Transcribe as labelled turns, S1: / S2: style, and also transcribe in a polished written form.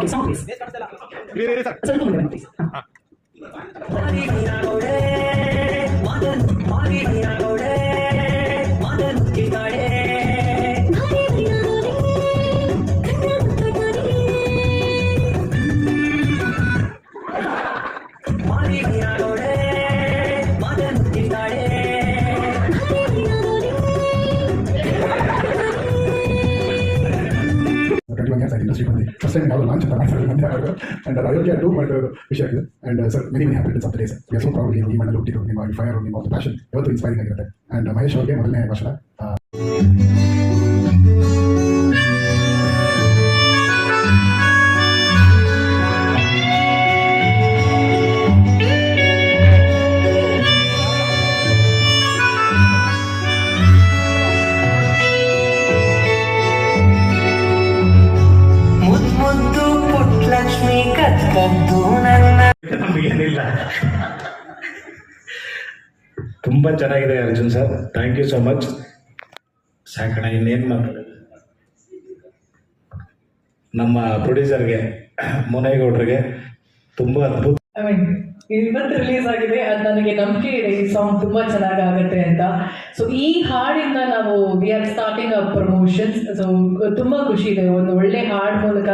S1: Okay song please ಸ್ವಲ್ಪ ಮುಂದೆ ಬನ್ನಿ ಪ್ಲೀಸ್.
S2: Industry ಬಂದು ಫಸ್ಟ್ ಟೈಮ್ ಯಾವುದು ಲಾಂಚ್ ಅಂತ ಮಾಡ್ತಾರೆ ಮಂಡ್ಯ ಅವರು ಆ್ಯಂಡ್ ಅಯೋಗ್ಯ ಟು ಬಟ್ ವಿಷಯ ಆಗಿದೆ and sir many many happiness of the day sir we are so proud ಈ ಮನೇಲಿ ಹುಟ್ಟಿದ್ದು ನಿಮ್ಮ ಫೈರ್ ನಿಮ್ಮ ಒಂದು ಪ್ಯಾಷನ್ ಯಾವತ್ತು ಇನ್ಸ್ಪೈರಿಂಗ್ ಆಗಿರುತ್ತೆ ಆ್ಯಂಡ್ ಮಹೇಶ್ ಅವರಿಗೆ ಮೊದಲನೇ ಭಾಷಣ.
S3: ಲಕ್ಷ್ಮಿ ಕದ್ದು ನನ್ನ
S4: ನಮಗೇನಿಲ್ಲ. ತುಂಬ ಚೆನ್ನಾಗಿದೆ Arjun sir, thank you so much. ಸಾಕಣ, ಇನ್ನೇನು ಮಾತಾಡೋದು. ನಮ್ಮ ಪ್ರೊಡ್ಯೂಸರ್ಗೆ ಮುನೇಗೌಡರಿಗೆ ತುಂಬ ಅದ್ಭುತ.
S5: ಇವತ್ತು ರಿಲೀಸ್ ಆಗಿದೆ, ಅದು ನನಗೆ ನಂಬಿಕೆ ಇದೆ ಈ ಸಾಂಗ್ ತುಂಬ ಚೆನ್ನಾಗಾಗುತ್ತೆ ಅಂತ. ಸೊ ಈ ಹಾಡಿಂದ ನಾವು we are starting a promotions. So ತುಂಬ ಖುಷಿ ಇದೆ, ಒಂದು ಒಳ್ಳೆ ಹಾಡು ಮೂಲಕ